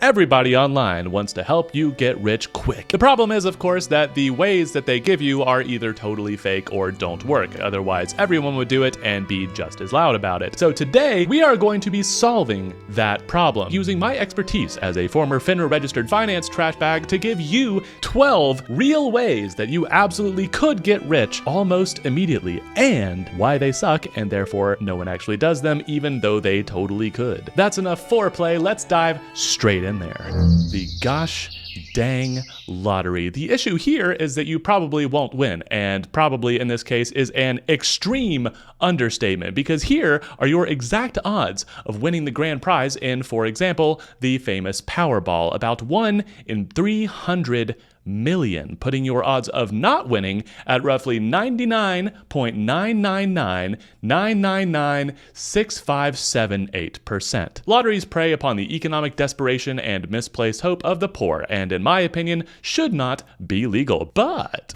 everybody online wants to help you get rich quick. The problem is, of course, that the ways that they give you are either totally fake or don't work. Otherwise, everyone would do it and be just as loud about it. So today, we are going to be solving that problem using my expertise as a former FINRA registered finance trash bag to give you 12 real ways that you absolutely could get rich almost immediately, and why they suck and therefore no one actually does them even though they totally could. That's enough foreplay, let's dive straight in there. The gosh dang lottery. The issue here is that you probably won't win, and probably in this case is an extreme understatement, because here are your exact odds of winning the grand prize in, for example, the famous Powerball, about 1 in 300 million, putting your odds of not winning at roughly 99.999996578%. Lotteries prey upon the economic desperation and misplaced hope of the poor, and in my opinion, should not be legal. But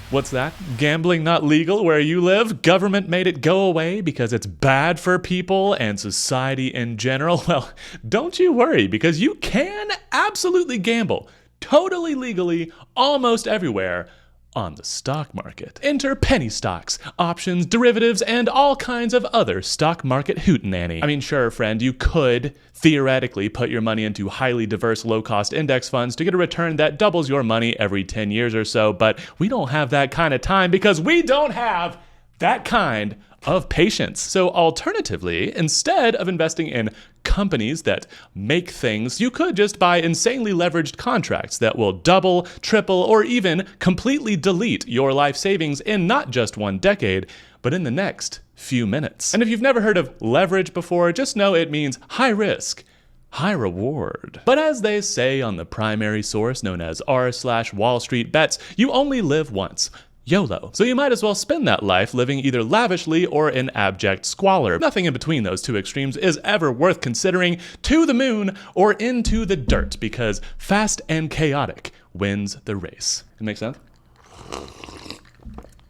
what's that? Gambling not legal where you live? Government made it go away because it's bad for people and society in general? Well, don't you worry, because you can absolutely gamble totally legally almost everywhere on the stock market. Enter penny stocks, options, derivatives, and all kinds of other stock market hootenanny. I mean, sure, friend, you could theoretically put your money into highly diverse low-cost index funds to get a return that doubles your money every 10 years or so, but we don't have that kind of time because we don't have that kind of patience. So alternatively, instead of investing in companies that make things, you could just buy insanely leveraged contracts that will double, triple, or even completely delete your life savings in not just 1 decade, but in the next few minutes. And if you've never heard of leverage before, just know it means high risk, high reward. But as they say on the primary source known as r/Wall Street Bets, you only live once. YOLO. So you might as well spend that life living either lavishly or in abject squalor. Nothing in between those two extremes is ever worth considering, to the moon or into the dirt, because fast and chaotic wins the race. It makes sense?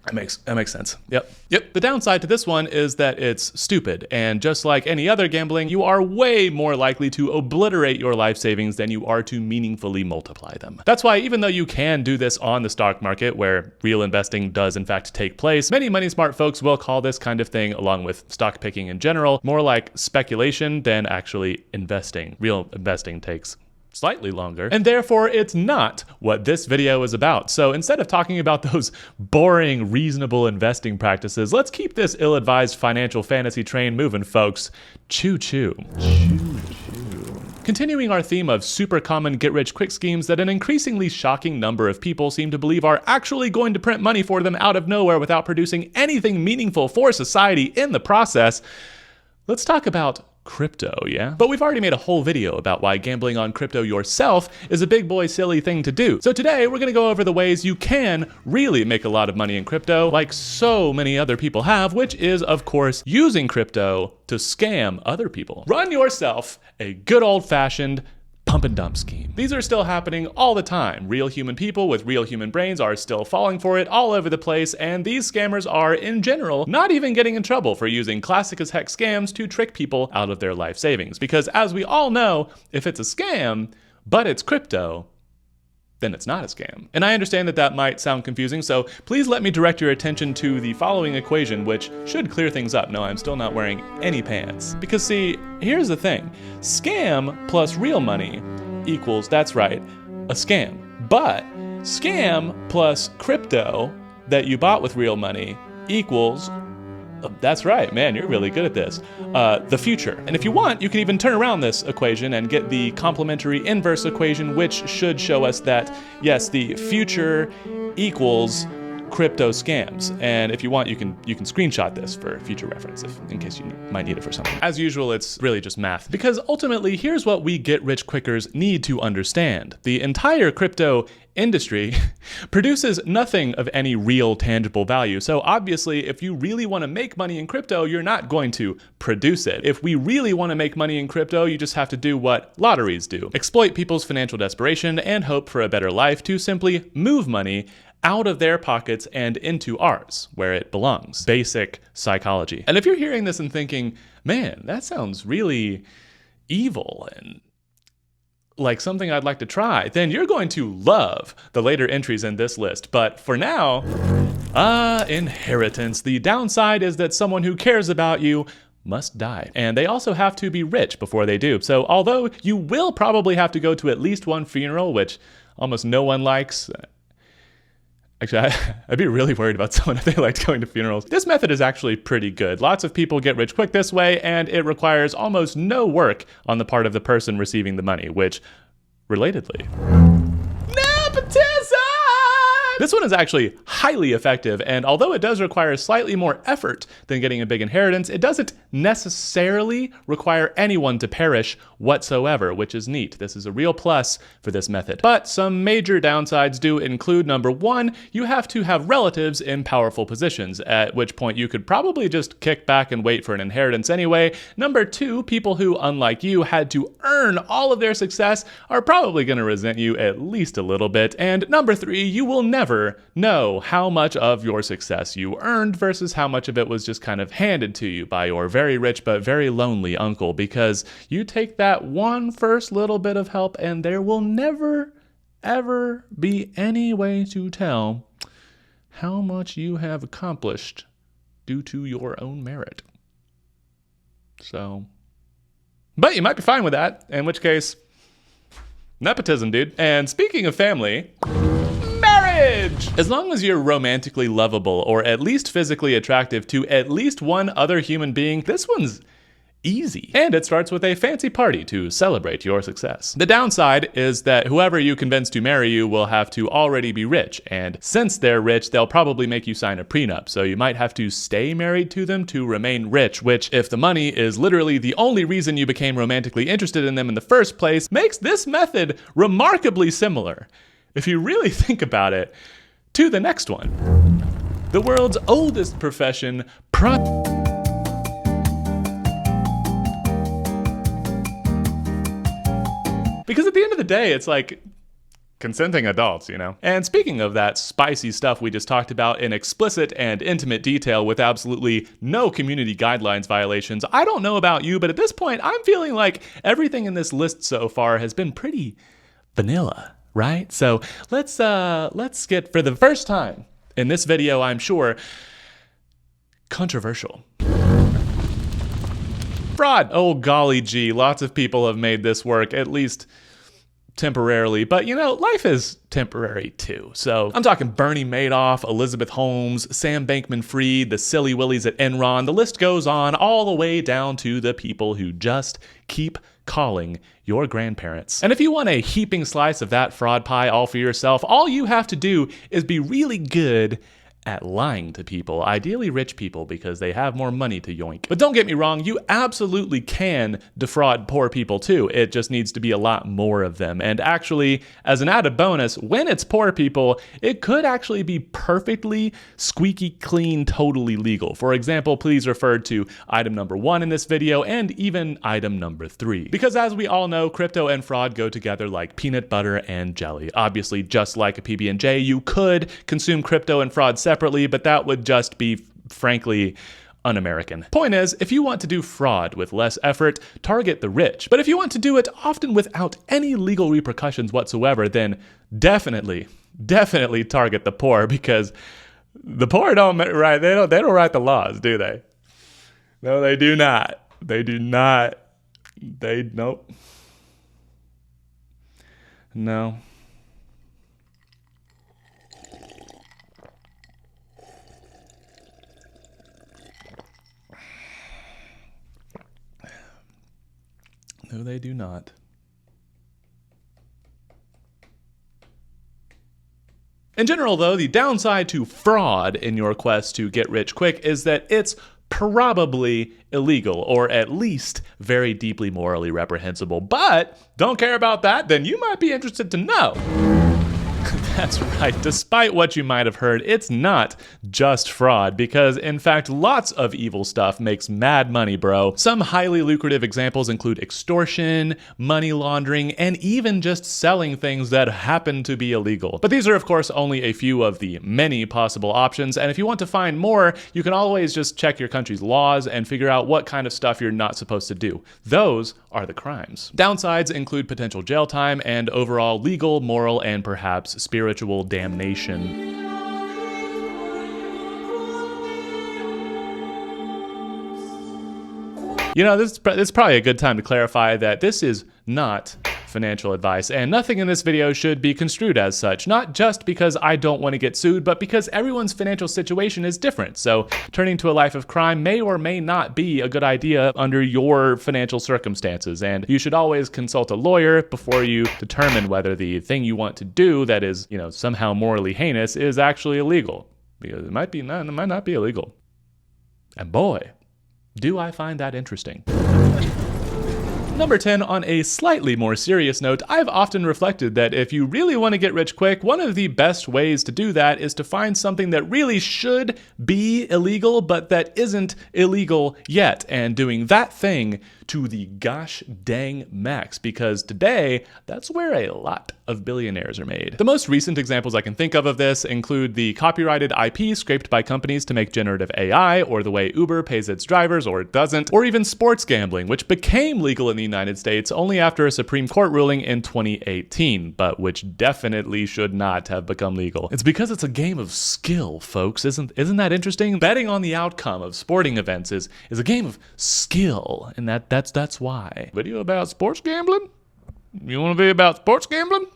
That makes sense. Yep. The downside to this one is that it's stupid, and just like any other gambling, you are way more likely to obliterate your life savings than you are to meaningfully multiply them. That's why even though you can do this on the stock market, where real investing does in fact take place, many money smart folks will call this kind of thing, along with stock picking in general, more like speculation than actually investing. Real investing takes slightly longer, and therefore it's not what this video is about. So instead of talking about those boring, reasonable investing practices, let's keep this ill-advised financial fantasy train moving, folks. Choo-choo. Choo-choo. Continuing our theme of super common get-rich-quick schemes that an increasingly shocking number of people seem to believe are actually going to print money for them out of nowhere without producing anything meaningful for society in the process, let's talk about crypto, yeah? But we've already made a whole video about why gambling on crypto yourself is a big boy silly thing to do. So today we're gonna go over the ways you can really make a lot of money in crypto, like so many other people have, which is, of course, using crypto to scam other people. Run yourself a good old-fashioned pump and dump scheme. These are still happening all the time. Real human people with real human brains are still falling for it all over the place, and these scammers are, in general, not even getting in trouble for using classic as heck scams to trick people out of their life savings. Because as we all know, if it's a scam, but it's crypto, then it's not a scam. And I understand that that might sound confusing, so please let me direct your attention to the following equation, which should clear things up. No, I'm still not wearing any pants. Because see, here's the thing. Scam plus real money equals, that's right, a scam. But scam plus crypto that you bought with real money equals, that's right, man, you're really good at this, the future. And if you want, you can even turn around this equation and get the complementary inverse equation, which should show us that, yes, the future equals crypto scams. And if you want, you can screenshot this for future reference in case you might need it for something. As usual, it's really just math. Because ultimately, here's what we get-rich-quickers need to understand. The entire crypto industry produces nothing of any real tangible value. So obviously, if you really want to make money in crypto, you're not going to produce it. If we really want to make money in crypto, you just have to do what lotteries do. Exploit people's financial desperation and hope for a better life to simply move money out of their pockets and into ours, where it belongs. Basic psychology. And if you're hearing this and thinking, man, that sounds really evil and like something I'd like to try, then you're going to love the later entries in this list. But for now, inheritance. The downside is that someone who cares about you must die. And they also have to be rich before they do. So although you will probably have to go to at least one funeral, which almost no one likes. Actually, I'd be really worried about someone if they liked going to funerals. This method is actually pretty good. Lots of people get rich quick this way, and it requires almost no work on the part of the person receiving the money, which, relatedly, nepotism! This one is actually highly effective, and although it does require slightly more effort than getting a big inheritance, it doesn't necessarily require anyone to perish whatsoever, which is neat. This is a real plus for this method. But some major downsides do include, number one, you have to have relatives in powerful positions, at which point you could probably just kick back and wait for an inheritance anyway. Number two, people who, unlike you, had to earn all of their success are probably going to resent you at least a little bit. And number three, you will never know how much of your success you earned versus how much of it was just kind of handed to you by your very rich but very lonely uncle, because you take that one first little bit of help and there will never, ever be any way to tell how much you have accomplished due to your own merit. So, but you might be fine with that, in which case, nepotism, dude. And speaking of family, as long as you're romantically lovable or at least physically attractive to at least one other human being, this one's easy. And it starts with a fancy party to celebrate your success. The downside is that whoever you convince to marry you will have to already be rich, and since they're rich, they'll probably make you sign a prenup, so you might have to stay married to them to remain rich, which, if the money is literally the only reason you became romantically interested in them in the first place, makes this method remarkably similar, if you really think about it, to the next one. The world's oldest profession, because at the end of the day, it's like consenting adults, you know? And speaking of that spicy stuff we just talked about in explicit and intimate detail with absolutely no community guidelines violations, I don't know about you, but at this point, I'm feeling like everything in this list so far has been pretty vanilla, right? So let's get, for the first time in this video, I'm sure, controversial. Fraud. Oh, golly gee, lots of people have made this work, at least temporarily, but you know, life is temporary too. So I'm talking Bernie Madoff, Elizabeth Holmes, Sam Bankman-Fried, the silly willies at Enron. The list goes on all the way down to the people who just keep calling your grandparents. And if you want a heaping slice of that fraud pie all for yourself, all you have to do is be really good at lying to people, ideally rich people, because they have more money to yoink. But don't get me wrong, you absolutely can defraud poor people too. It just needs to be a lot more of them. And actually, as an added bonus, when it's poor people, it could actually be perfectly squeaky clean, totally legal. For example, please refer to item number 1 in this video and even item number 3. Because as we all know, crypto and fraud go together like peanut butter and jelly. Obviously, just like a PB&J, you could consume crypto and fraud separately, but that would just be, frankly, un-American. Point is, if you want to do fraud with less effort, target the rich. But if you want to do it often without any legal repercussions whatsoever, then definitely target the poor, because the poor don't write, they don't write the laws, do they? No, they do not. They do not. Nope. No. No, they do not. In general, though, the downside to fraud in your quest to get rich quick is that it's probably illegal, or at least very deeply morally reprehensible. But don't care about that? Then you might be interested to know That's right. Despite what you might have heard, it's not just fraud, because in fact, lots of evil stuff makes mad money, bro. Some highly lucrative examples include extortion, money laundering, and even just selling things that happen to be illegal. But these are, of course, only a few of the many possible options, and if you want to find more, you can always just check your country's laws and figure out what kind of stuff you're not supposed to do. Those are the crimes. Downsides include potential jail time and overall legal, moral, and perhaps spiritual damnation. You know, this is probably a good time to clarify that this is not financial advice, and nothing in this video should be construed as such, not just because I don't want to get sued, but because everyone's financial situation is different. So turning to a life of crime may or may not be a good idea under your financial circumstances, and you should always consult a lawyer before you determine whether the thing you want to do that is, you know, somehow morally heinous is actually illegal, because it might not be illegal. And boy, do I find that interesting. Number 10, on a slightly more serious note, I've often reflected that if you really want to get rich quick, one of the best ways to do that is to find something that really should be illegal, but that isn't illegal yet, and doing that thing to the gosh dang max, because today, that's where a lot of billionaires are made. The most recent examples I can think of this include the copyrighted IP scraped by companies to make generative AI, or the way Uber pays its drivers or it doesn't, or even sports gambling, which became legal in the United States only after a Supreme Court ruling in 2018, but which definitely should not have become legal. It's because it's a game of skill, folks. Isn't that interesting? Betting on the outcome of sporting events is a game of skill, and that's why. Video about sports gambling? You want to be about sports gambling?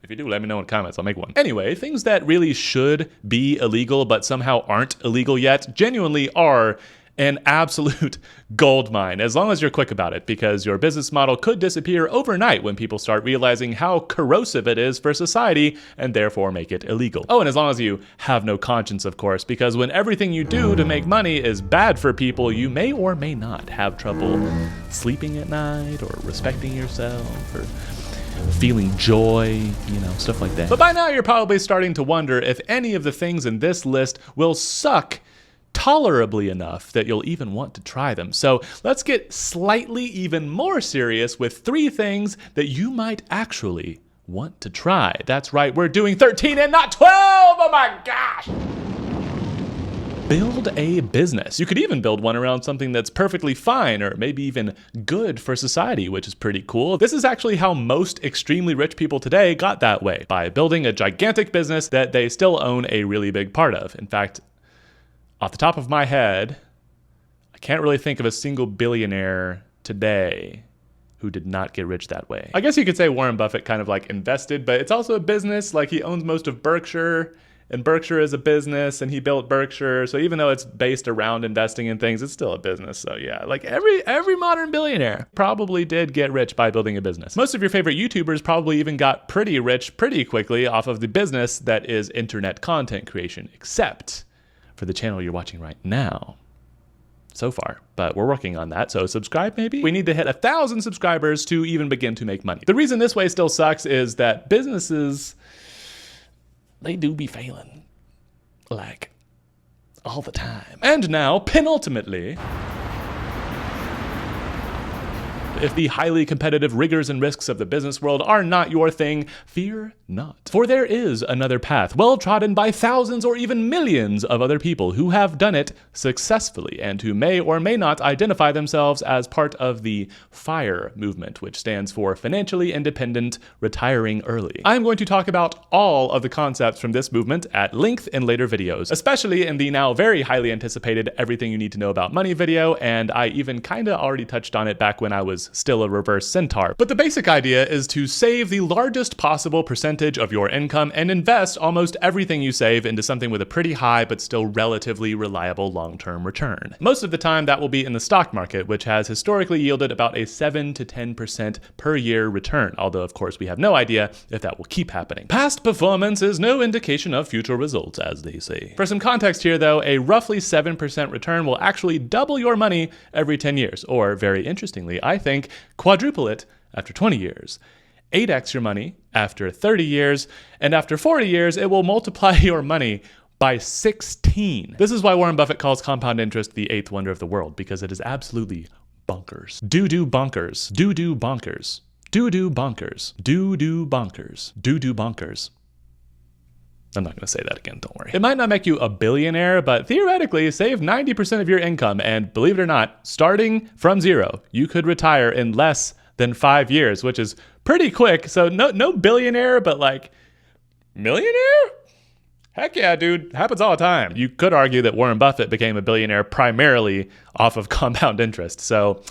If you do, let me know in the comments. I'll make one. Anyway, things that really should be illegal but somehow aren't illegal yet genuinely are an absolute gold mine, as long as you're quick about it, because your business model could disappear overnight when people start realizing how corrosive it is for society and therefore make it illegal. Oh, and as long as you have no conscience, of course, because when everything you do to make money is bad for people, you may or may not have trouble sleeping at night or respecting yourself or feeling joy, you know, stuff like that. But by now you're probably starting to wonder if any of the things in this list will suck tolerably enough that you'll even want to try them. So let's get slightly even more serious with 3 things that you might actually want to try. That's right, we're doing 13 and not 12! Oh my gosh! Build a business. You could even build one around something that's perfectly fine or maybe even good for society, which is pretty cool. This is actually how most extremely rich people today got that way, by building a gigantic business that they still own a really big part of. In fact, off the top of my head, I can't really think of a single billionaire today who did not get rich that way. I guess you could say Warren Buffett kind of like invested, but it's also a business. Like, he owns most of Berkshire, and Berkshire is a business, and he built Berkshire. So even though it's based around investing in things, it's still a business. So yeah, like every modern billionaire probably did get rich by building a business. Most of your favorite YouTubers probably even got pretty rich pretty quickly off of the business that is internet content creation, except for the channel you're watching right now so far, but we're working on that, so subscribe maybe? We need to hit 1,000 subscribers to even begin to make money. The reason this way still sucks is that businesses, they do be failing, like, all the time. And now, penultimately, if the highly competitive rigors and risks of the business world are not your thing, fear not. For there is another path, well trodden by thousands or even millions of other people who have done it successfully and who may or may not identify themselves as part of the f.i.r.e movement, which stands for Financially Independent Retiring Early. I'm going to talk about all of the concepts from this movement at length in later videos, especially in the now very highly anticipated Everything You Need to Know About Money video, and I even kinda already touched on it back when I was still a reverse centaur. But the basic idea is to save the largest possible percentage of your income and invest almost everything you save into something with a pretty high but still relatively reliable long-term return. Most of the time that will be in the stock market, which has historically yielded about a 7 to 10% per year return, although of course we have no idea if that will keep happening. Past performance is no indication of future results, as they say. For some context here though, a roughly 7% return will actually double your money every 10 years, or very interestingly, I think, quadruple it after 20 years. 8x your money after 30 years, and after 40 years, it will multiply your money by 16. This is why Warren Buffett calls compound interest the eighth wonder of the world, because it is absolutely bonkers. Doo-doo bonkers. Doo-doo bonkers. Doo-doo bonkers. Doo-doo bonkers. Doo-doo bonkers. I'm not going to say that again, don't worry. It might not make you a billionaire, but theoretically, save 90% of your income, and believe it or not, starting from zero, you could retire in less than 5 years, which is pretty quick. So no billionaire, but like millionaire? Heck yeah, dude. Happens all the time. You could argue that Warren Buffett became a billionaire primarily off of compound interest. So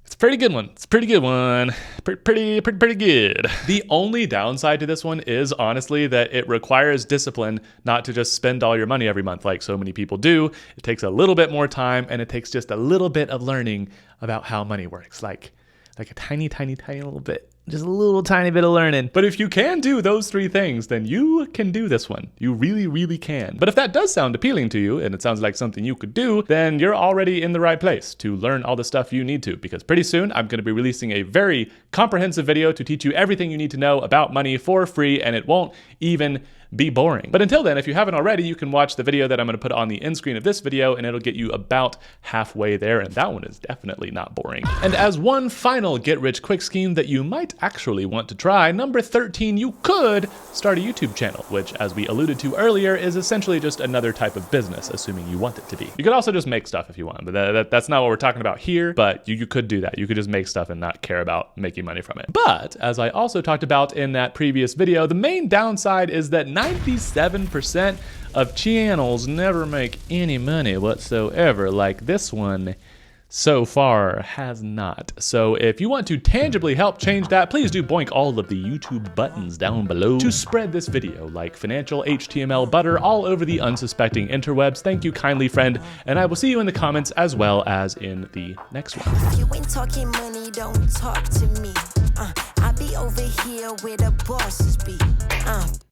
it's a pretty good one. It's a pretty good one. Pretty good. The only downside to this one is honestly that it requires discipline not to just spend all your money every month like so many people do. It takes a little bit more time, and it takes just a little bit of learning about how money works. Like a tiny little bit. Just a little tiny bit of learning. But if you can do those 3 things, then you can do this one. You really, really can. But if that does sound appealing to you, and it sounds like something you could do, then you're already in the right place to learn all the stuff you need to. Because pretty soon, I'm going to be releasing a very comprehensive video to teach you everything you need to know about money for free, and it won't even be boring. But until then, if you haven't already, you can watch the video that I'm going to put on the end screen of this video, and it'll get you about halfway there, and that one is definitely not boring. And as one final get-rich-quick scheme that you might actually want to try, number 13, you could start a YouTube channel, which, as we alluded to earlier, is essentially just another type of business, assuming you want it to be. You could also just make stuff if you want, but that's not what we're talking about here, but you could do that. You could just make stuff and not care about making money from it. But, as I also talked about in that previous video, the main downside is that 97% of channels never make any money whatsoever, like this one so far has not. So if you want to tangibly help change that, please do boink all of the YouTube buttons down below to spread this video like financial HTML butter all over the unsuspecting interwebs. Thank you kindly, friend, and I will see you in the comments as well as in the next one. If you ain't talking money, don't talk to me. I be over here where the bosses be.